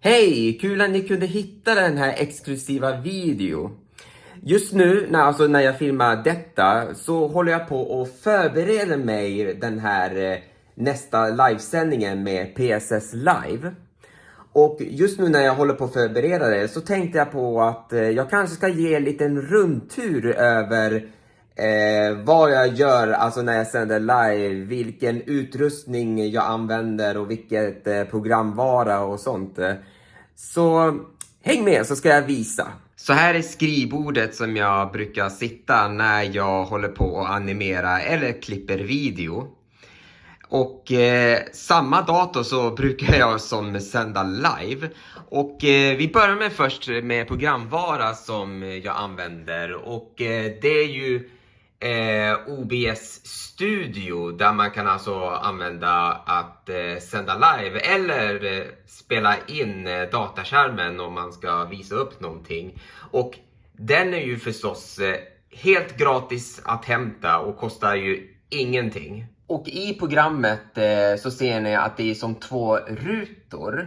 Hej! Kul att ni kunde hitta den här exklusiva video. Just nu när jag filmar detta så håller jag på och förbereder mig den här nästa livesändningen med PSS Live. Och just nu när jag håller på att förbereda det så tänkte jag på att jag kanske ska ge en liten rundtur över vad jag gör alltså när jag sänder live, vilken utrustning jag använder och vilket programvara och sånt. Så häng med så ska jag visa. Så här är skrivbordet som jag brukar sitta när jag håller på att animera eller klipper video. Och samma dator så brukar jag som sända live. Och vi börjar med först med programvara som jag använder. Och det är ju OBS Studio där man kan alltså använda att sända live eller spela in dataskärmen om man ska visa upp någonting. Och den är ju förstås helt gratis att hämta och kostar ju ingenting. Och i programmet så ser ni att det är som 2 rutor.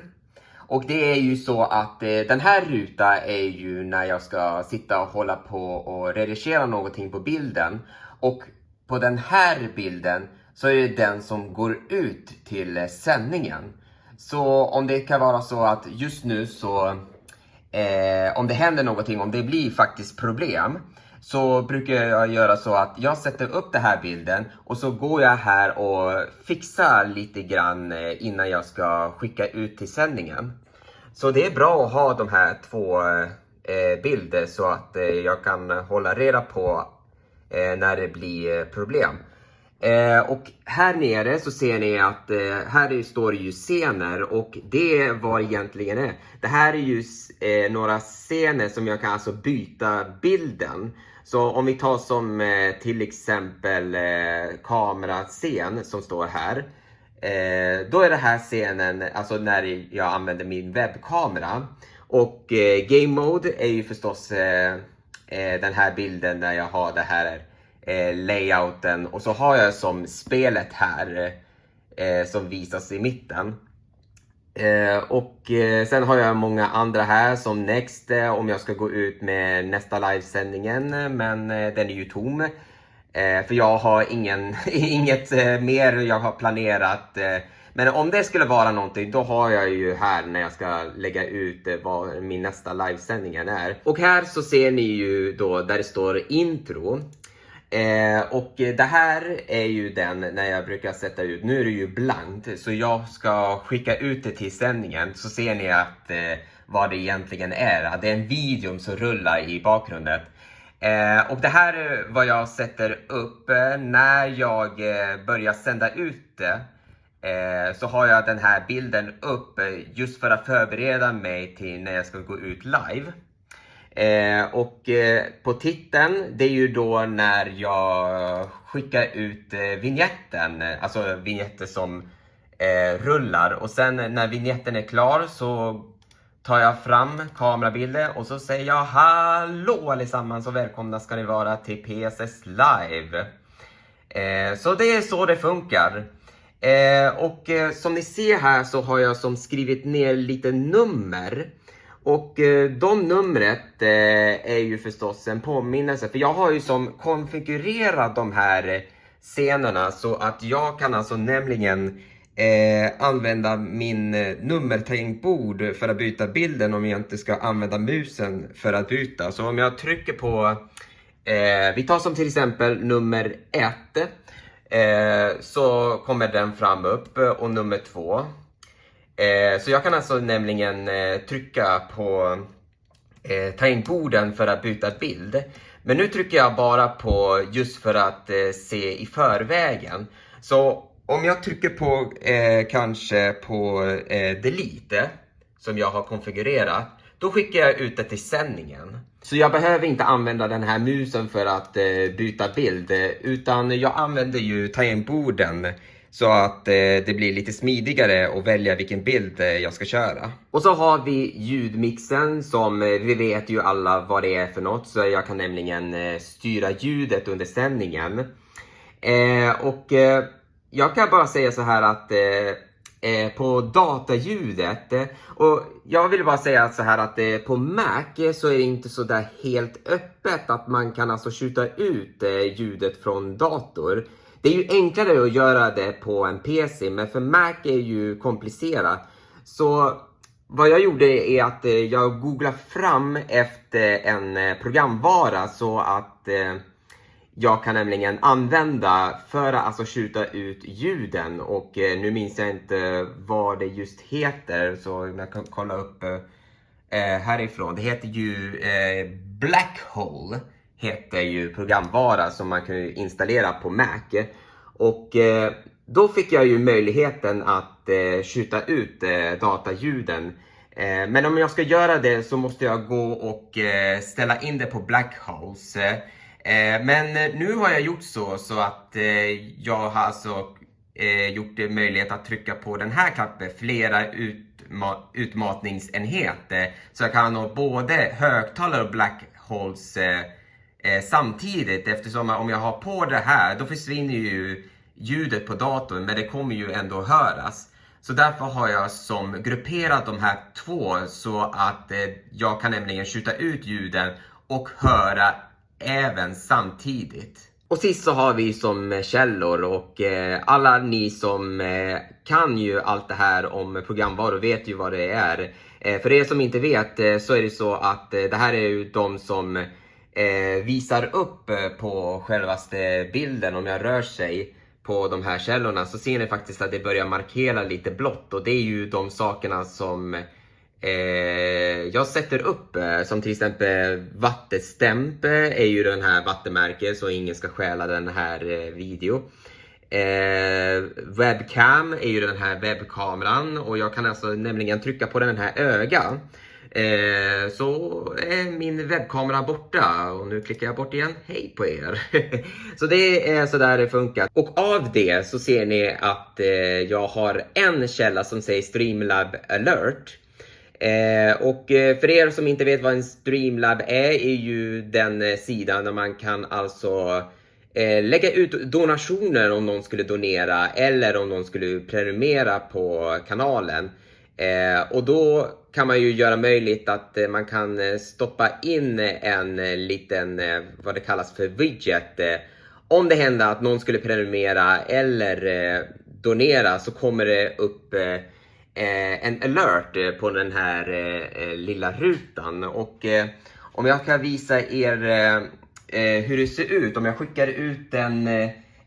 Och det är ju så att den här rutan är ju när jag ska sitta och hålla på och redigera någonting på bilden. Och på den här bilden så är det den som går ut till sändningen. Så om det kan vara så att just nu så om det händer någonting, om det blir faktiskt problem, så brukar jag göra så att jag sätter upp den här bilden och så går jag här och fixar lite grann innan jag ska skicka ut till sändningen. Så det är bra att ha de här 2 bilder så att jag kan hålla reda på när det blir problem. Och här nere så ser ni att här står det ju scener, och det är vad egentligen är. Det här är ju några scener som jag kan alltså byta bilden. Så om vi tar som till exempel kamerascen som står här. Då är det här scenen alltså när jag använder min webbkamera. Och game mode är ju förstås den här bilden där jag har det här layouten, och så har jag som spelet här som visas i mitten. Och sen har jag många andra här som next om jag ska gå ut med nästa livesändningen, men den är ju tom. För jag har inget mer jag har planerat. Men om det skulle vara någonting, då har jag ju här när jag ska lägga ut vad min nästa livesändningen är. Och här så ser ni ju då där det står intro. Och det här är ju den när jag brukar sätta ut. Nu är det ju blankt, så jag ska skicka ut det till sändningen. Så ser ni att vad det egentligen är. Att det är en video som rullar i bakgrunden. Och det här är vad jag sätter upp när jag börjar sända ut det. Så har jag den här bilden upp just för att förbereda mig till när jag ska gå ut live. Och på titeln, det är ju då när jag skickar ut vignetten, alltså vignetter som rullar. Och sen när vignetten är klar så tar jag fram kamerabilder och så säger jag hallå allesammans och välkomna ska ni vara till PSS Live. Så det är så det funkar. Och som ni ser här så har jag som skrivit ner lite nummer. Och de numret är ju förstås en påminnelse. För jag har ju som konfigurerat de här scenerna så att jag kan alltså nämligen använda min nummertangentbord för att byta bilden om jag inte ska använda musen för att byta. Så om jag trycker på, vi tar som till exempel nummer 1, så kommer den fram upp, och nummer 2. Så jag kan alltså nämligen trycka på tangentborden för att byta bild. Men nu trycker jag bara på just för att se i förvägen. Så om jag trycker på kanske på delete som jag har konfigurerat, då skickar jag ut det till sändningen. Så jag behöver inte använda den här musen för att byta bild, utan jag använder ju tangentborden så att det blir lite smidigare att välja vilken bild jag ska köra. Och så har vi ljudmixen som vi vet ju alla vad det är för något. Så jag kan nämligen styra ljudet under sändningen. Och jag kan bara säga så här att på dataljudet. Och jag vill bara säga så här att på Mac så är det inte så där helt öppet att man kan alltså skjuta ut ljudet från dator. Det är ju enklare att göra det på en PC, men för Mac är ju komplicerat. Så vad jag gjorde är att jag googlade fram efter en programvara så att jag kan nämligen använda för att alltså skjuta ut ljuden. Och nu minns jag inte vad det just heter, så jag kan kolla upp härifrån. Det heter ju Blackhole, heter ju programvara som man kan installera på Mac. Och då fick jag ju möjligheten att skjuta ut dataljuden. Men om jag ska göra det så måste jag gå och ställa in det på Blackholes. Men nu har jag gjort så att jag har alltså gjort det möjligt att trycka på den här knappen, flera utmatningsenheter. Så jag kan ha både högtalare och Blackholes samtidigt, eftersom om jag har på det här då försvinner ju ljudet på datorn, men det kommer ju ändå höras. Så därför har jag som grupperat de här två så att jag kan nämligen skjuta ut ljuden och höra även samtidigt. Och sist så har vi som källor, och alla ni som kan ju allt det här om programvaror vet ju vad det är. För er som inte vet så är det så att det här är ju de som visar upp på självaste bilden. Om jag rör sig på de här källorna så ser ni faktiskt att det börjar markera lite blått, och det är ju de sakerna som jag sätter upp, som till exempel vattenstämp är ju den här vattenmärken så ingen ska stjäla den här video. Webcam är ju den här webbkameran, och jag kan alltså nämligen trycka på den här ögat. Så är min webbkamera borta, och nu klickar jag bort igen. Hej på er! Så det är så där det funkar. Och av det så ser ni att jag har en källa som säger Streamlab Alert. Och för er som inte vet vad en Streamlab är ju den sidan där man kan alltså lägga ut donationer om någon skulle donera eller om någon skulle prenumerera på kanalen. Och då kan man ju göra möjligt att man kan stoppa in en liten, vad det kallas för widget. Om det händer att någon skulle prenumerera eller donera så kommer det upp en alert på den här lilla rutan. Och om jag kan visa er hur det ser ut, om jag skickar ut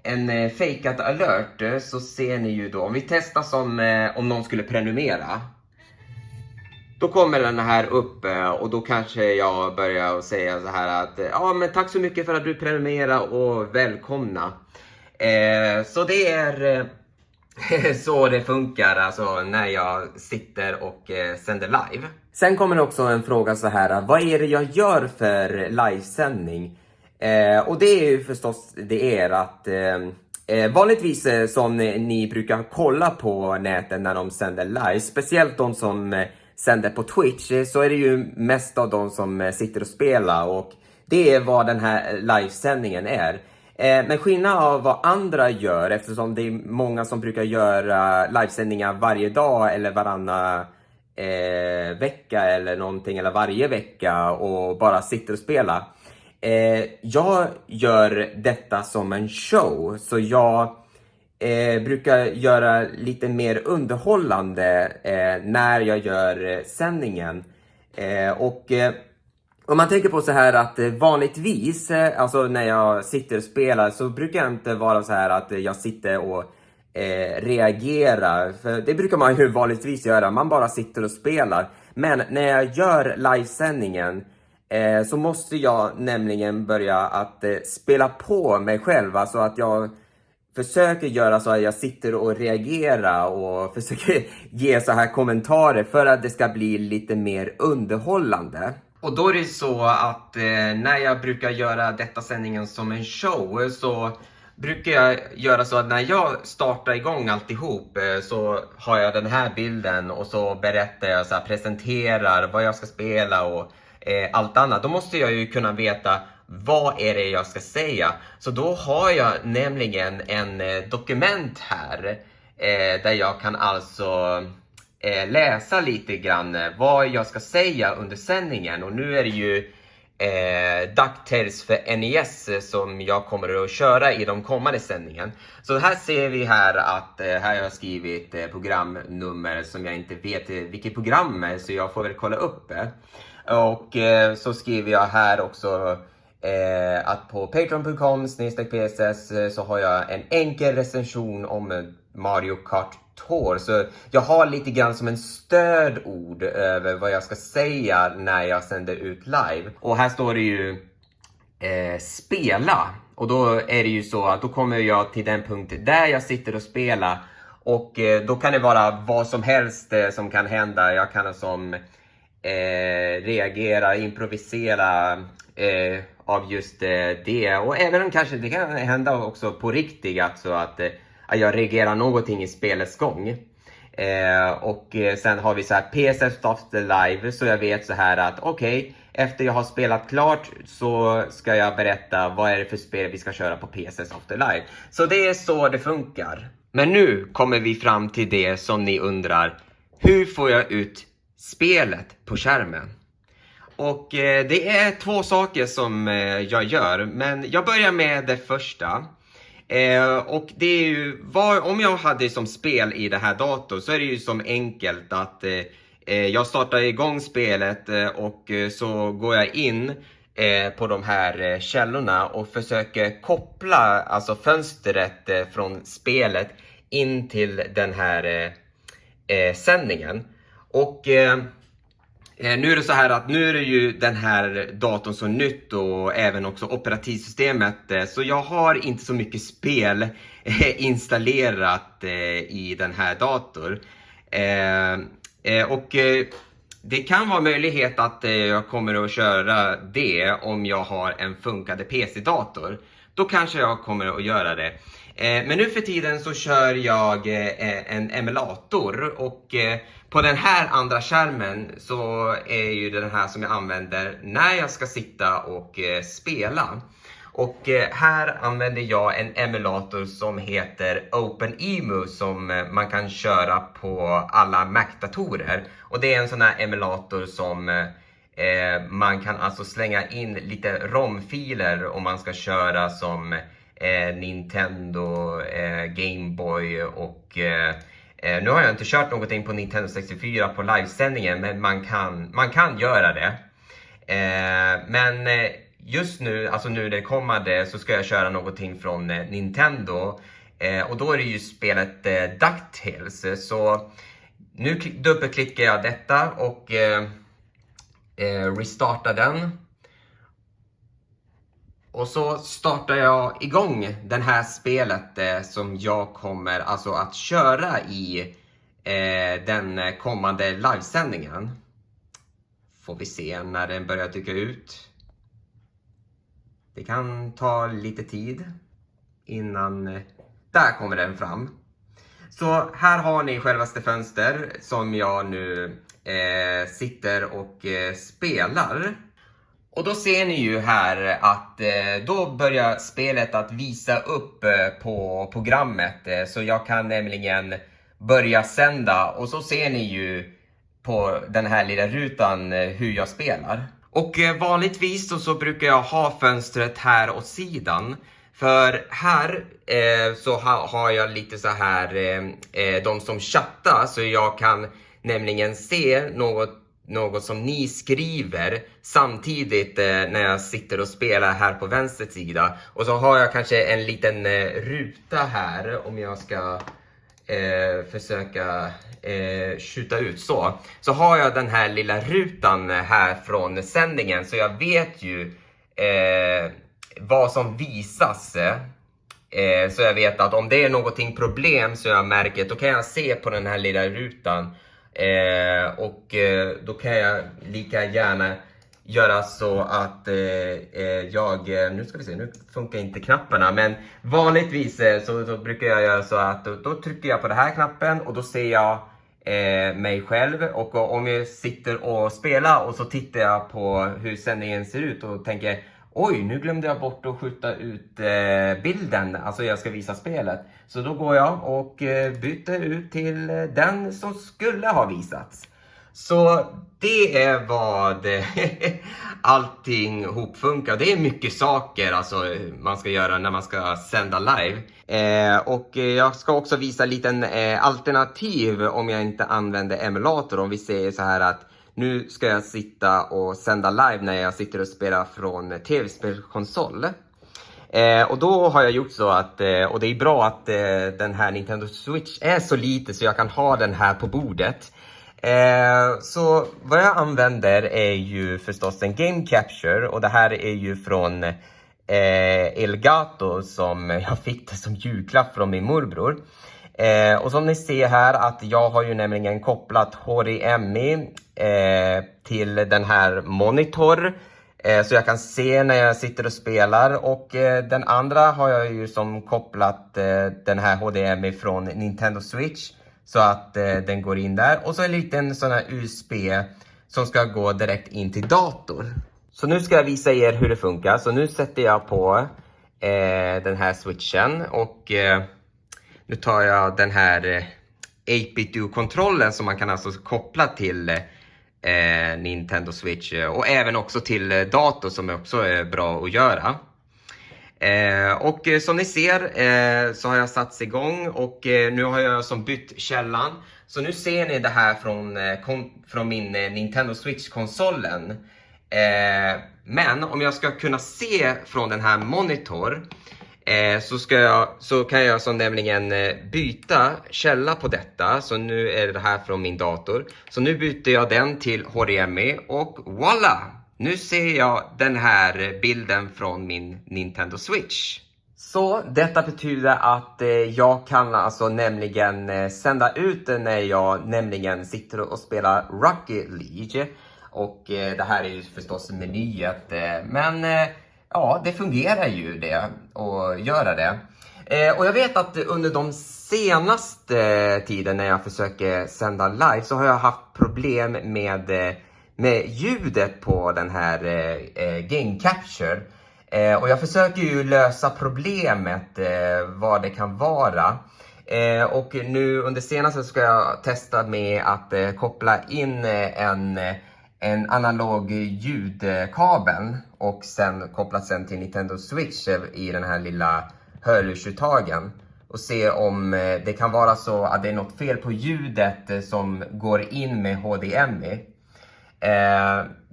en fejkat alert så ser ni ju då, om vi testar som om någon skulle prenumerera. Då kommer den här upp och då kanske jag börjar säga så här att ja, men tack så mycket för att du prenumererar och välkomna. Så det är så det funkar alltså när jag sitter och sänder live. Sen kommer det också en fråga så här: vad är det jag gör för livesändning? Och det är ju förstås det är att vanligtvis som ni brukar kolla på nätet när de sänder live, speciellt de som sänder på Twitch, så är det ju mest av de som sitter och spelar, och det är vad den här livesändningen är. Men skillnad av vad andra gör, eftersom det är många som brukar göra livesändningar varje dag eller varannan vecka eller någonting, eller varje vecka och bara sitter och spelar. Jag gör detta som en show, så jag brukar göra lite mer underhållande när jag gör sändningen. Och om man tänker på så här att vanligtvis, alltså när jag sitter och spelar, så brukar jag inte vara så här att jag sitter och reagerar. För det brukar man ju vanligtvis göra, man bara sitter och spelar. Men när jag gör livesändningen så måste jag nämligen börja att spela på mig själv. Alltså att jag försöker göra så att jag sitter och reagerar och försöker ge så här kommentarer för att det ska bli lite mer underhållande. Och då är det så att när jag brukar göra detta sändningen som en show, så brukar jag göra så att när jag startar igång alltihop så har jag den här bilden och så berättar jag så här, presenterar vad jag ska spela och allt annat. Då måste jag ju kunna veta vad är det jag ska säga. Så då har jag nämligen en dokument här där jag kan alltså läsa lite grann vad jag ska säga under sändningen. Och nu är det ju DuckTales för NES som jag kommer att köra i de kommande sändningen. Så här ser vi här att här har jag skrivit programnummer som jag inte vet vilket program är, så jag får väl kolla upp. Och så skriver jag här också att på patreon.com/pss så har jag en enkel recension om Mario Kart Tour. Så jag har lite grann som en stödord över vad jag ska säga när jag sänder ut live. Och här står det ju spela. Och då är det ju så att då kommer jag till den punkt där jag sitter och spelar. Och då kan det vara vad som helst som kan hända. Jag kan som reagera, improvisera av just det. Och även om kanske det kan hända också på riktigt, alltså att jag reagerar någonting i spelets gång. Och sen har vi så här PSS After Live, så jag vet så här att okej, efter jag har spelat klart så ska jag berätta vad är det för spel vi ska köra på PSS After Live. Så det är så det funkar. Men nu kommer vi fram till det som ni undrar. Hur får jag ut spelet på skärmen? Och det är två saker som jag gör, men jag börjar med det första. Och det är ju, om jag hade som spel i det här datorn så är det ju som enkelt att jag startar igång spelet och så går jag in på de här källorna och försöker koppla alltså fönstret från spelet in till den här sändningen. Och nu är det så här att nu är det ju den här datorn så nytt och även också operativsystemet. Så jag har inte så mycket spel installerat i den här datorn. Och det kan vara möjlighet att jag kommer att köra det om jag har en funkande PC-dator. Då kanske jag kommer att göra det. Men nu för tiden så kör jag en emulator och på den här andra skärmen så är ju den här som jag använder när jag ska sitta och spela. Och här använder jag en emulator som heter OpenEMU som man kan köra på alla Mac-datorer. Och det är en sån här emulator som man kan alltså slänga in lite ROM-filer om man ska köra som Nintendo, Game Boy och nu har jag inte kört någonting på Nintendo 64 på livesändningen, men man kan göra det. Men just nu, alltså nu det kommande, så ska jag köra någonting från Nintendo. Och då är det ju spelet DuckTales. Så nu dubbelklickar jag detta och restartar den. Och så startar jag igång den här spelet som jag kommer alltså att köra i den kommande livesändningen. Får vi se när den börjar dyka ut. Det kan ta lite tid innan... Där kommer den fram. Så här har ni självaste fönster som jag nu sitter och spelar. Och då ser ni ju här att då börjar spelet att visa upp på programmet. Så jag kan nämligen börja sända och så ser ni ju på den här lilla rutan hur jag spelar. Och vanligtvis så brukar jag ha fönstret här åt sidan. För här så har jag lite så här de som chattar, så jag kan nämligen se något som ni skriver samtidigt när jag sitter och spelar här på vänster sida. Och så har jag kanske en liten ruta här om jag ska försöka skjuta ut så har jag den här lilla rutan här från sändningen, så jag vet ju vad som visas. Så jag vet att om det är någonting problem så jag märker, då kan jag se på den här lilla rutan. Och då kan jag lika gärna göra så att nu ska vi se, nu funkar inte knapparna, men vanligtvis så brukar jag göra så att då trycker jag på den här knappen och då ser jag mig själv, och om jag sitter och spelar och så tittar jag på hur sändningen ser ut och tänker oj, nu glömde jag bort att skjuta ut bilden, alltså jag ska visa spelet. Så då går jag och byter ut till den som skulle ha visats. Så det är vad allting hopfunkar. Det är mycket saker alltså, man ska göra när man ska sända live. Och jag ska också visa en liten alternativ om jag inte använder emulator. Om vi säger så här att nu ska jag sitta och sända live när jag sitter och spelar från tv-spelkonsol. Och då har jag gjort så att, och det är bra att den här Nintendo Switch är så lite så jag kan ha den här på bordet. Så vad jag använder är ju förstås en Game Capture, och det här är ju från Elgato som jag fick det som julklapp från min morbror. Och som ni ser här att jag har ju nämligen kopplat HDMI till den här monitor. Så jag kan se när jag sitter och spelar, och den andra har jag ju som kopplat den här HDMI från Nintendo Switch. Så att den går in där. Och så en liten sån här USB som ska gå direkt in till dator. Så nu ska jag visa er hur det funkar. Så nu sätter jag på den här switchen. Och nu tar jag den här 8-bit U-kontrollen som man kan alltså koppla till Nintendo Switch. Och även också till dator som också är bra att göra. Och som ni ser så har jag satt igång, och nu har jag som bytt källan. Så nu ser ni det här från min Nintendo Switch-konsolen. Men om jag ska kunna se från den här monitor så kan jag som nämligen byta källa på detta. Så nu är det här från min dator. Så nu byter jag den till HDMI, och voila! Nu ser jag den här bilden från min Nintendo Switch. Så detta betyder att jag kan alltså nämligen sända ut när jag nämligen sitter och spelar Rocket League. Och det här är ju förstås menyet. Men ja, det fungerar ju det och göra det. Och jag vet att under de senaste tiden när jag försöker sända live så har jag haft problem med ljudet på den här Game Capture. Och jag försöker ju lösa problemet vad det kan vara. Och nu under senaste ska jag testa med att koppla in en analog ljudkabel och sen koppla sen till Nintendo Switch i den här lilla hörlursuttagen. Och se om det kan vara så att det är något fel på ljudet som går in med HDMI.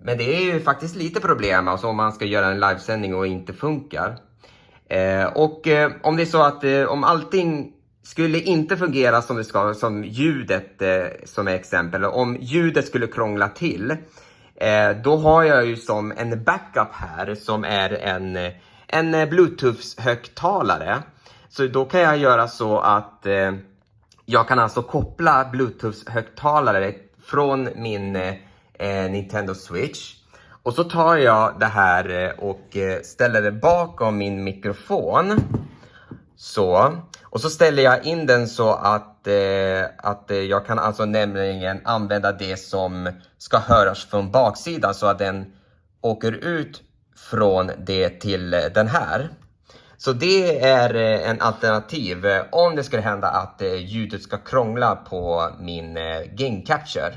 Men det är ju faktiskt lite problem alltså, om man ska göra en livesändning och inte funkar. Och om det är så att om allting skulle inte fungera som det ska, som ljudet som är exempel, om ljudet skulle krångla till, då har jag ju som en backup här som är en Bluetooth-högtalare. Så då kan jag göra så att jag kan alltså koppla Bluetooth-högtalare från min Nintendo Switch. Och så tar jag det här och ställer det bakom min mikrofon. Så. Och så ställer jag in den så att jag kan alltså nämligen använda det som ska höras från baksidan. Så att den åker ut från det till den här. Så det är en alternativ om det skulle hända att ljudet ska krångla på min Game Capture.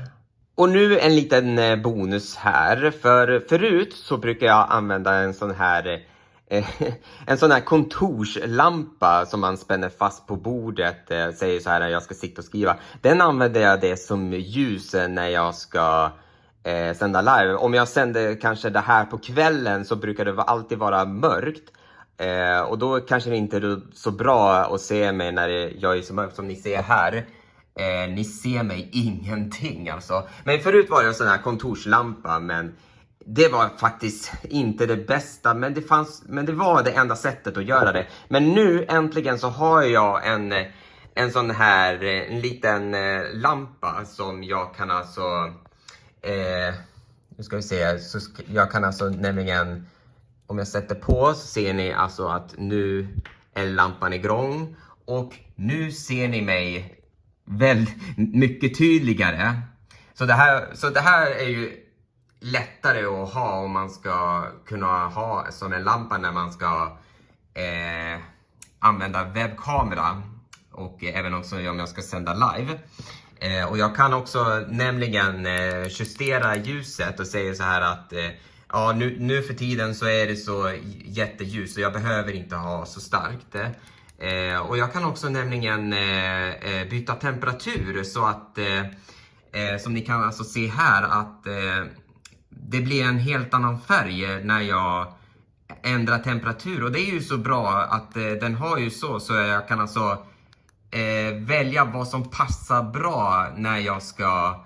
Och nu en liten bonus här. För förut så brukar jag använda en sån här kontorslampa som man spänner fast på bordet. Säger så här när jag ska sitta och skriva. Den använder jag det som ljus när jag ska sända live. Om jag sänder kanske det här på kvällen så brukar det alltid vara mörkt. Och då kanske det inte är så bra att se mig när jag är så mörk som ni ser här. Ni ser mig ingenting alltså. Men förut var det en sån här kontorslampa, men det var faktiskt inte det bästa. Men det var det enda sättet att göra det. Men nu äntligen så har jag en sån här en liten lampa som jag kan alltså nu ska vi se, så jag kan alltså nämligen, om jag sätter på så ser ni alltså att nu är lampan igång. Och nu ser ni mig väldigt mycket tydligare. Så det här är ju lättare att ha om man ska kunna ha som en lampa när man ska använda webbkamera. Och även också om jag ska sända live. Och jag kan också nämligen justera ljuset och säga så här att ja, nu för tiden så är det så jätteljus och jag behöver inte ha så starkt. Och jag kan också nämligen byta temperatur så att som ni kan alltså se här att det blir en helt annan färg när jag ändrar temperatur. Och det är ju så bra att den har ju så jag kan alltså välja vad som passar bra när jag ska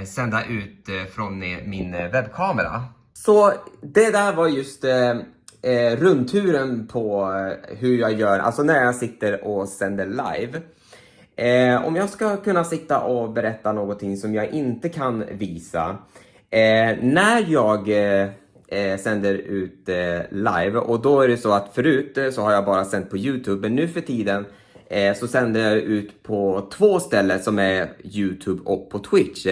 sända ut från min webbkamera. Så det där var just rundturen på hur jag gör, alltså när jag sitter och sänder live. Om jag ska kunna sitta och berätta någonting som jag inte kan visa. När jag sänder ut live, och då är det så att förut så har jag bara sänt på YouTube, men nu för tiden så sänder jag ut på 2 ställen som är YouTube och på Twitch.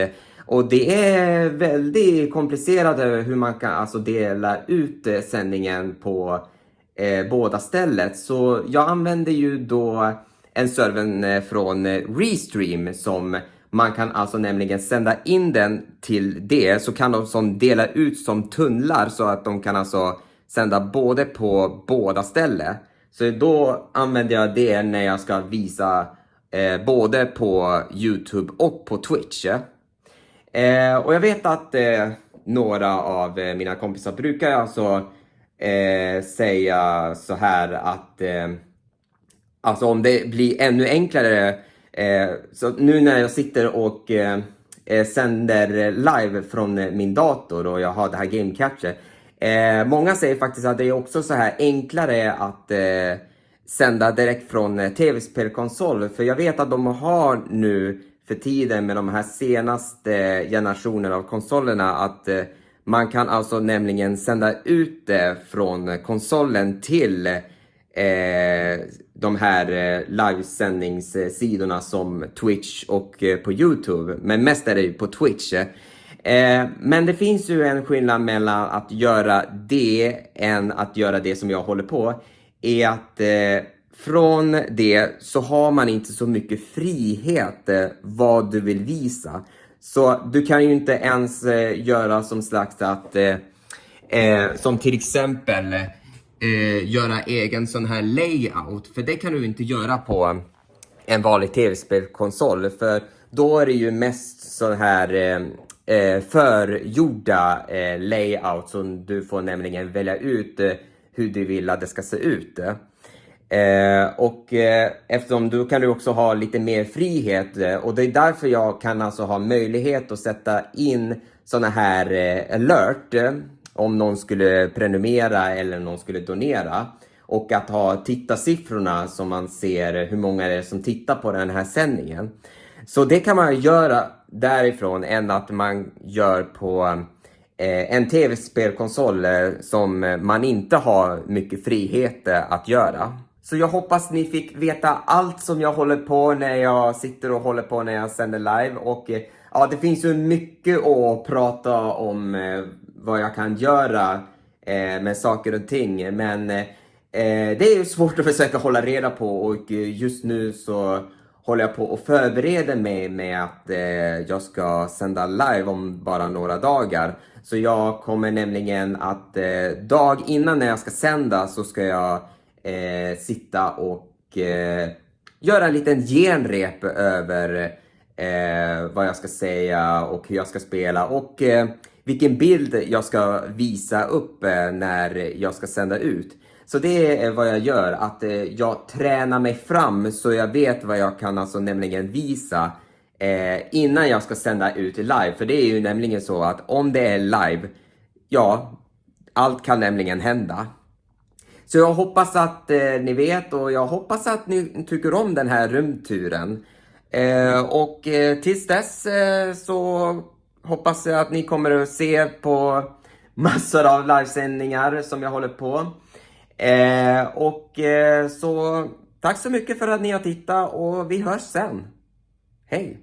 Och det är väldigt komplicerat hur man kan alltså dela ut sändningen på båda ställen. Så jag använder ju då en server från Restream som man kan alltså nämligen sända in den till det, så kan de som dela ut som tunnlar så att de kan alltså sända både på båda ställen. Så då använder jag det när jag ska visa både på YouTube och på Twitch. Och jag vet att några av mina kompisar brukar alltså säga så här att alltså om det blir ännu enklare, så nu när jag sitter och sänder live från min dator och jag har det här Game Catcher, många säger faktiskt att det är också så här enklare att sända direkt från tv-spelkonsol. För jag vet att de har nu för tiden med de här senaste generationerna av konsolerna att man kan alltså nämligen sända ut det från konsolen till de här livesändningssidorna som Twitch och på YouTube. Men mest är det ju på Twitch. Men det finns ju en skillnad mellan att göra det än att göra det som jag håller på. Är att från det så har man inte så mycket frihet vad du vill visa. Så du kan ju inte ens göra som slags att som till exempel göra egen sån här layout. För det kan du inte göra på en vanlig tv-spelkonsol. För då är det ju mest så här förgjorda layout som du får nämligen välja ut hur du vill att det ska se ut. Och eftersom då kan du också ha lite mer frihet, och det är därför jag kan alltså ha möjlighet att sätta in såna här alert om någon skulle prenumerera eller någon skulle donera, och att ha tittarsiffrorna som man ser hur många det är som tittar på den här sändningen. Så det kan man göra därifrån än att man gör på en tv-spelkonsol som man inte har mycket frihet att göra. Så jag hoppas ni fick veta allt som jag håller på när jag sitter och håller på när jag sänder live. Och ja, det finns ju mycket att prata om vad jag kan göra med saker och ting. Men det är ju svårt att försöka hålla reda på, och just nu så håller jag på och förbereder mig med att jag ska sända live om bara några dagar. Så jag kommer nämligen att dag innan när jag ska sända så ska jag sitta och göra en liten genrep över vad jag ska säga och hur jag ska spela och vilken bild jag ska visa upp när jag ska sända ut. Så det är vad jag gör, att jag tränar mig fram så jag vet vad jag kan alltså nämligen visa innan jag ska sända ut live. För det är ju nämligen så att om det är live, ja, allt kan nämligen hända. Så jag hoppas att ni vet, och jag hoppas att ni tycker om den här rundturen. Och tills dess så hoppas jag att ni kommer att se på massor av livesändningar som jag håller på. Så tack så mycket för att ni har tittat, och vi hörs sen. Hej!